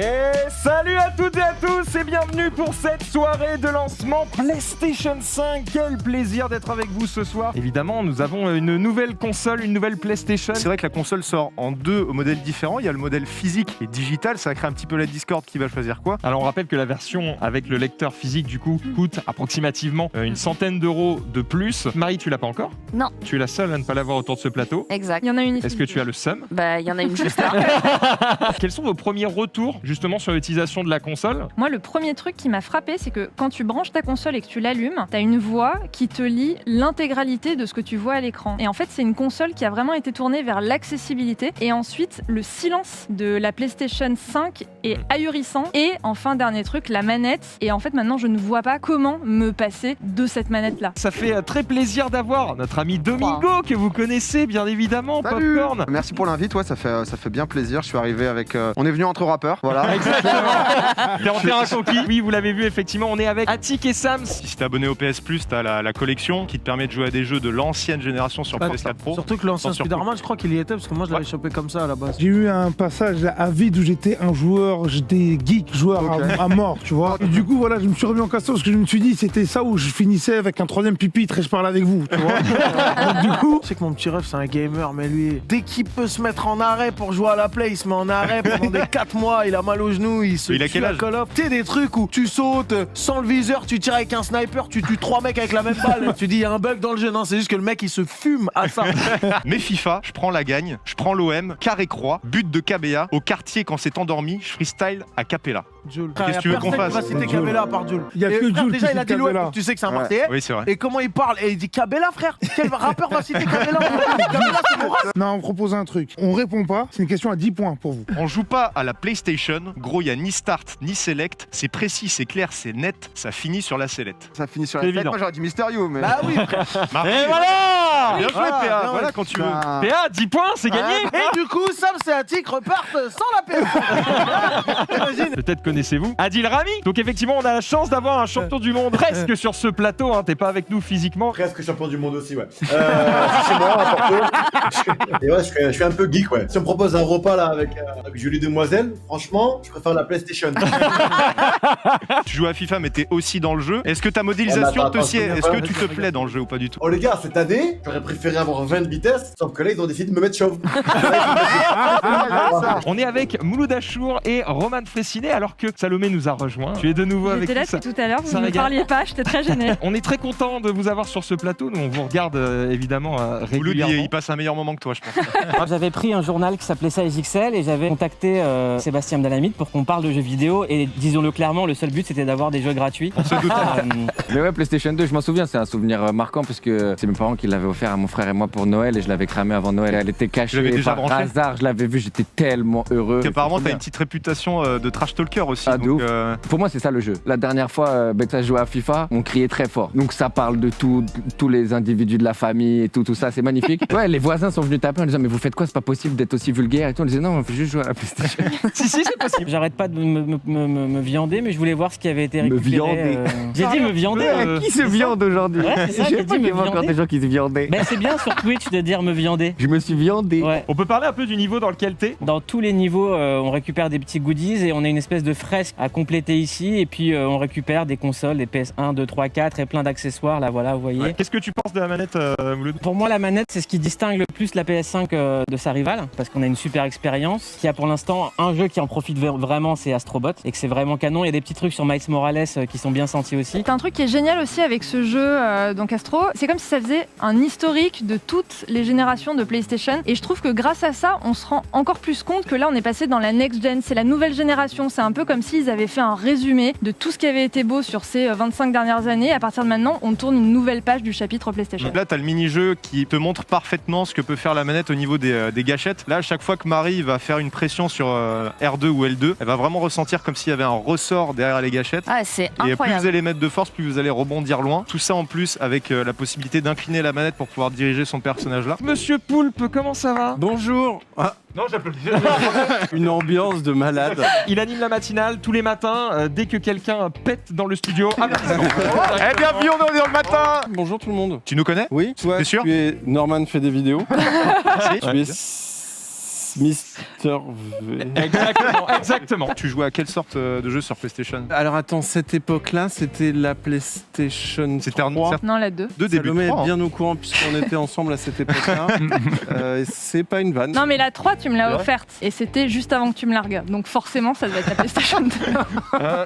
Et salut à toutes et à tous et bienvenue pour cette soirée de lancement PlayStation 5. Quel plaisir d'être avec vous ce soir. Évidemment, nous avons une nouvelle console, une nouvelle PlayStation. C'est vrai que la console sort en deux modèles différents. Il y a le modèle physique et digital. Ça crée un petit peu la discorde qui va choisir quoi. Alors on rappelle que la version avec le lecteur physique du coup coûte approximativement une centaine d'euros de plus. Marie, tu l'as pas encore ? Non. Tu es la seule à ne pas l'avoir autour de ce plateau. Exact. Il y en a une ici. Est-ce que tu as le seum ? Bah, il y en a une juste là. Quels sont vos premiers retours justement sur l'utilisation de la console ? Moi, le premier truc qui m'a frappé, c'est que quand tu branches ta console et que tu l'allumes, t'as une voix qui te lit l'intégralité de ce que tu vois à l'écran. Et en fait, c'est une console qui a vraiment été tournée vers l'accessibilité. Et ensuite, le silence de la PlayStation 5 est ahurissant. Et enfin, dernier truc, la manette. Et en fait, maintenant, je ne vois pas comment me passer de cette manette-là. Ça fait très plaisir d'avoir notre ami Domingo que vous connaissez bien évidemment. Salut. Popcorn. Merci pour l'invite, ouais, ça fait bien plaisir. Je suis arrivé avec. On est venu entre rappeurs, voilà. Exactement. T'es en terrain conquis. Oui, vous l'avez vu, effectivement, on est avec Attic et Sams. Si t'es abonné au PS Plus, t'as la collection qui te permet de jouer à des jeux de l'ancienne génération sur PS4 Pro. Surtout que l'ancien Sans Spider-Man, je crois qu'il y était parce que moi je l'avais chopé comme ça à la base. J'ai eu un passage à vide où j'étais un joueur, j'étais geek, joueur à mort, tu vois. Et du coup, voilà, je me suis remis en question parce que je me suis dit, c'était ça où je finissais avec un troisième pupitre et je parlais avec vous, tu vois. Donc, du coup, Je sais que mon petit ref c'est un gamer, mais lui, dès qu'il peut se mettre en arrêt pour jouer à la play, il se met en arrêt pendant des 4 mois, il a mal aux genoux, il se Il a tue quel à âge Call of. Tu sais, des trucs où tu sautes sans le viseur, tu tires avec un sniper, tu tues 3 mecs avec la même balle. Tu dis, il y a un bug dans le jeu. Non, c'est juste que le mec il se fume à ça. Mais FIFA, je prends la gagne, je prends l'OM, carré-croix, but de KBA, au quartier quand c'est endormi, je freestyle à Capella. Jules. Qu'est-ce que tu veux qu'on fasse? Va citer Jules. Cabella à part Jules. Il y a Et que frère, Jules déjà qui il a cite dit l'OM, Cabella. donc tu sais que c'est un Ouais. Marseillais. Oui, c'est vrai. Et comment il parle? Et il dit Cabella, frère. Quel rappeur va citer Cabella? Cabella, c'est mon rap. non, on propose un truc. On répond pas, c'est une question à 10 points pour vous. On joue pas à la PlayStation. Gros, il y a ni start ni select. C'est précis, c'est clair, c'est net. Ça finit sur la sellette. Ça finit sur C'est la tête. évident. Moi j'aurais dit Mysterio, mais. Bah oui, frère. Et voilà. Bien joué, Voilà, PA. non, Voilà quand tu veux. Putain. PA, 10 points, c'est gagné. Et du coup, Sam et Attic repartent sans la paix. Imagine. Peut-être connaissez-vous Adil Rami. Donc effectivement, on a la chance d'avoir un champion du monde presque sur ce plateau. Hein. T'es pas avec nous physiquement. Presque champion du monde aussi, ouais. C'est chez moi, à Porto. Et ouais, je suis un peu geek, ouais. Si on me propose un repas là avec Julie Demoiselle, franchement, je préfère la PlayStation. Tu joues à FIFA, mais t'es aussi dans le jeu. Est-ce que ta modélisation attends, te sied? attends, Est-ce que attends, tu te plais dans le jeu ou pas du tout? Oh les gars, cette année, j'aurais préféré avoir 20 de vitesse, sauf que là, ils ont décidé de me mettre chauve. On est avec Mouloud Achour et Roman Fressinet alors que Salomé nous a rejoint. Tu es de nouveau avec J'étais là nous. depuis tout à l'heure, vous ça ne me régale. parliez pas, j'étais très gênée. On est très content de vous avoir sur ce plateau. Nous, on vous regarde évidemment Mouloud, régulièrement. il passe un meilleur moment que toi, je pense. J'avais pris un journal qui s'appelait Size XL et j'avais contacté Sébastien Abdelhamid pour qu'on parle de jeux vidéo et disons-le clairement, le seul but c'était d'avoir des jeux gratuits. Mais ouais, PlayStation 2, je m'en souviens, c'est un souvenir marquant parce que c'est mes parents qui l'avaient offert à mon frère et moi pour Noël et je l'avais cramé avant Noël. Elle était Tu l'avais cachée déjà par branché hasard, je l'avais vue, j'étais tellement heureux. Apparemment, C'était t'as trop une petite réputation de trash talker aussi. Ah, de donc, ouf. Pour moi, c'est ça le jeu. La dernière fois, ça jouait à FIFA, on criait très fort. Donc ça parle de tous les individus de la famille et tout ça, c'est magnifique. Ouais, les voisins sont venus taper en disant mais vous faites quoi, c'est pas possible d'être aussi vulgaire et tout. On disait non, on fait juste jouer à la PlayStation. Si, c'est possible. J'arrête pas de me viander, mais je voulais voir ce qui avait été Me récupéré. viander. J'ai dit me viander. Qui se viande aujourd'hui? Ouais, c'est ça, Je j'ai sais pas dit qu'il y me avait encore viander. des gens qui se viandaient. Ben, c'est bien sur Twitch de dire me viander. Je me suis viandé. Ouais. On peut parler un peu du niveau dans lequel t'es. Dans tous les niveaux, on récupère des petits goodies et on a une espèce de fresque à compléter ici. Et puis on récupère des consoles, des PS1, 2, 3, 4 et plein d'accessoires. Là, voilà, vous voyez. Ouais. Qu'est-ce que tu penses de la manette, Mouloud? Pour moi, la manette, c'est ce qui distingue le plus la PS5 de sa rivale, parce qu'on a une super expérience. Il y a pour l'instant un jeu qui en profite vraiment, c'est Astrobot, et que c'est vraiment canon. Il y a des petits trucs sur Miles Morales qui sont bien sentis aussi. C'est un truc qui est génial aussi avec ce jeu, donc Astro, c'est comme si ça faisait un historique de toutes les générations de PlayStation. Et je trouve que grâce à ça, on se rend encore plus compte que là, on est passé dans la next-gen, c'est la nouvelle génération. C'est un peu comme s'ils avaient fait un résumé de tout ce qui avait été beau sur ces 25 dernières années. À partir de maintenant, on tourne une nouvelle page du chapitre PlayStation. Donc là, t'as le mini-jeu qui te montre parfaitement ce que peut faire la manette au niveau des gâchettes. Là, à chaque fois que Marie va faire une pression sur R2 ou L2, elle va vraiment ressentir comme s'il y avait un ressort derrière les gâchettes. Ah, c'est Et plus incroyable. vous allez mettre de force, plus vous allez rebondir loin. Tout ça en plus avec la possibilité d'incliner la manette pour pouvoir diriger son personnage là. Monsieur Poulpe, comment ça va? Bonjour. Non, j'applaudis. Une ambiance de malade. Il anime la matinale tous les matins. Dès que quelqu'un pète dans le studio, applaudissements. Eh bien, bienvenue, on est dans le matin. Bonjour tout le monde. Tu nous connais? Oui, toi, T'es sûr? tu es Norman fait des vidéos. Si. Tu es Mister V. Exactement. Tu jouais à quelle sorte de jeu sur PlayStation? Alors attends, cette époque-là, c'était la PlayStation C'était 3. Non, la 2. De début. Salomé est 3, hein. bien au courant puisqu'on était ensemble à cette époque-là. C'est pas une vanne. Non, mais la 3, tu me l'as Ouais. offerte. Et c'était juste avant que tu me largues. Donc forcément, ça devait être la PlayStation 2.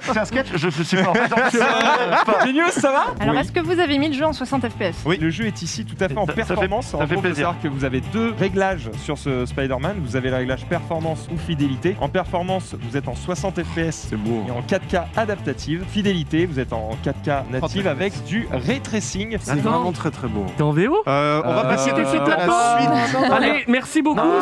C'est un sketch, je sais pas en fait. Genius, ça va? Alors, Oui. est-ce que vous avez mis le jeu en 60 FPS? Oui, le jeu est ici tout à fait en Ça fait- performance. ça En fait gros, faut plaisir. savoir que vous avez deux réglages sur ce Spider-Man. Vous avez le réglage performance ou fidélité. En performance, vous êtes en 60 FPS C'est beau. et en 4K adaptative. Fidélité, vous êtes en 4K native avec du ray tracing. C'est vraiment très très beau. T'es en VO On va passer tout de suite à la suite. Allez, merci beaucoup. non,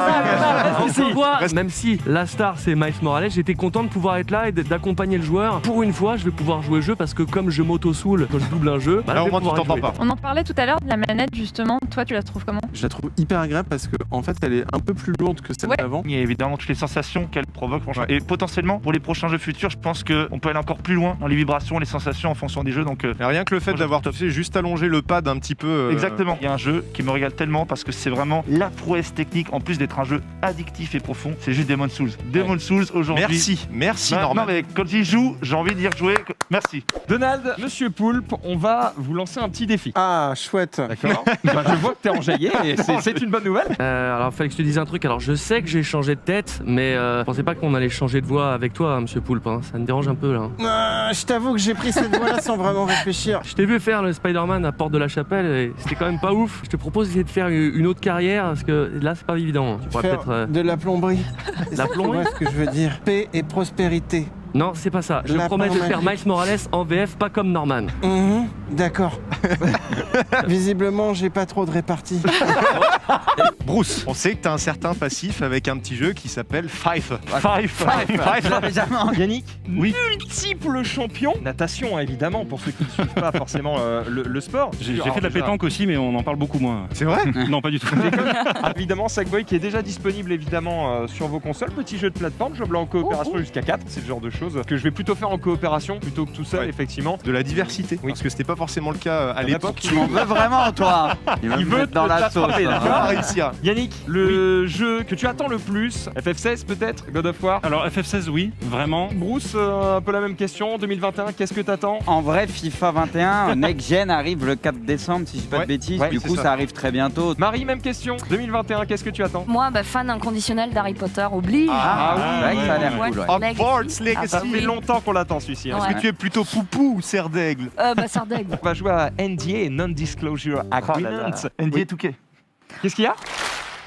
On si. se voit. Même si la star c'est Miles Morales, j'étais content de pouvoir être là et d'accompagner le joueur. Pour une fois, je vais pouvoir jouer le jeu parce que comme je m'auto-soule quand je double un jeu, Là, je au vais moins, tu pouvoir y t'entends jouer. pas. On en parlait tout à l'heure de la manette, justement. Toi, tu la trouves comment? Je la trouve hyper agréable parce que en fait, elle est un peu plus lourde que celle Ouais. d'avant. Il y a évidemment toutes les sensations qu'elle provoque, franchement. Et potentiellement, pour les prochains jeux futurs, je pense qu'on peut aller encore plus loin dans les vibrations, les sensations en fonction des jeux. Donc, Et rien que le fait Moi, d'avoir tu sais, juste allongé le pad un petit peu. exactement. Il y a un jeu qui me régale tellement parce que c'est vraiment la prouesse technique, en plus d'être un jeu addictif et profond. C'est juste Demon's Souls. Demon's Souls aujourd'hui. Merci Bah, Norman. non, mais quand j'y joue, j'ai envie d'y rejouer. Merci. Donald, Monsieur Poulpe, on va vous lancer un petit défi. Ah, chouette. D'accord. Bah, je vois que t'es enjaillé et c'est une bonne nouvelle. Alors, fallait que je te dise un truc. Alors, je sais que j'ai changé de tête, mais je pensais pas qu'on allait changer de voix avec toi, hein, Monsieur Poulpe. hein. Ça me dérange un peu là. Je t'avoue que j'ai pris cette voie-là sans vraiment réfléchir. Je t'ai vu faire le Spider-Man à Porte de la Chapelle et c'était quand même pas ouf. Je te propose d'essayer de faire une autre carrière parce que là, c'est pas évident. Tu pourrais Faire peut-être. de la plomberie. La Tu plomberie vois ce que je veux dire? Paix et prospérité. Non, c'est pas ça. Je La promets de plomberie. faire Miles Morales en VF, pas comme Norman. D'accord. Visiblement, j'ai pas trop de répartie. Bruce, on sait que t'as un certain passif avec un petit jeu qui s'appelle Fife. Yannick, multiple champion. Natation, hein, évidemment, pour ceux qui ne suivent pas forcément le sport. J'ai fait de la pétanque aussi, mais on en parle beaucoup moins. C'est vrai? Non, pas du tout. Évidemment, Sackboy qui est déjà disponible évidemment sur vos consoles. Petit jeu de plateforme, jouable en coopération jusqu'à 4. C'est le genre de choses que je vais plutôt faire en coopération plutôt que tout seul, Ouais. effectivement. De la diversité. Oui. Parce que c'était pas forcément le cas à l'époque. Tu m'en veux vraiment, toi? Il va Il me veut mettre dans te la sauce. t'attraper, là. On va réussir. Yannick, le jeu que tu attends le plus, FF16 peut-être, God of War. Alors, FF16, oui, vraiment. Bruce, un peu la même question. 2021, qu'est-ce que t'attends? En vrai, FIFA 21, Next Gen arrive le 4 décembre, si je dis pas Ouais. de bêtises. Ouais, du c'est coup, ça. ça arrive très bientôt. Marie, même question. 2021, qu'est-ce que tu attends? Moi, fan inconditionnel d'Harry Potter, oblige. Ah oui, c'est vrai que ça a l'air ouais. cool. Ouais. Hogwarts Ça Legacy. fait longtemps qu'on l'attend celui-ci. hein. Ouais. Est-ce que tu es plutôt poupou ou cerf d'aigle? Sardaigle. On va jouer à NDA, Non-Disclosure Agreement. NDA Touquet. Qu'est-ce qu'il y a?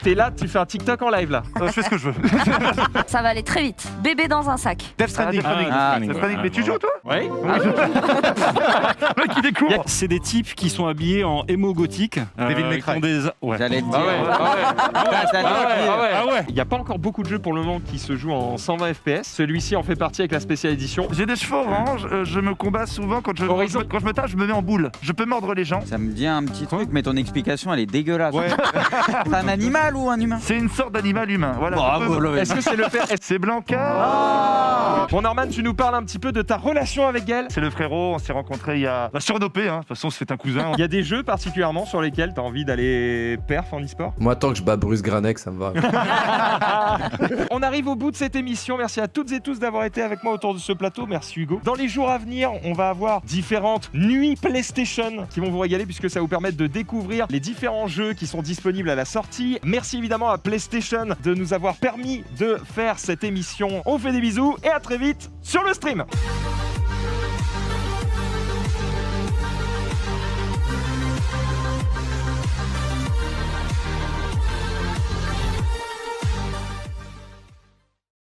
T'es là, tu fais un TikTok en live là. Je fais ce que je veux. Ça va aller très vite. Bébé dans un sac. Death Stranding. Ah, Death Stranding. Mais tu joues toi? Oui. Qui découvre. C'est des types qui sont habillés en émo gothique. David May qui ont Cry. des... Ouais. J'allais te dire. Il n'y a pas encore beaucoup de jeux pour le moment qui se jouent en 120 FPS. Celui-ci en fait partie avec la spéciale édition. J'ai des cheveux orange, je me combats souvent quand je me tape, je me mets en boule. Je peux mordre les gens. Ça me dit un petit truc, mais ton explication, elle est dégueulasse. Ouais. C'est un animal ou un humain? C'est une sorte d'animal humain. Voilà. Est-ce que c'est le père? C'est Blanca. Bon Norman, tu nous parles un petit peu de ta relation avec Gaël. C'est le frérot, on s'est rencontrés il y a... Surdopé, hein. De toute façon, c'est un cousin. Il y a des jeux particulièrement sur lesquels tu as envie d'aller perf en e-sport? Moi, tant que je bats Bruce Granek, ça me va. On arrive au bout de cette émission. Merci à toutes et tous d'avoir été avec moi autour de ce plateau. Merci Hugo. Dans les jours à venir, on va avoir différentes nuits PlayStation qui vont vous régaler puisque ça va vous permettre de découvrir les différents jeux qui sont disponibles à la sortie. Merci évidemment à PlayStation de nous avoir permis de faire cette émission. On vous fait des bisous et à très vite sur le stream.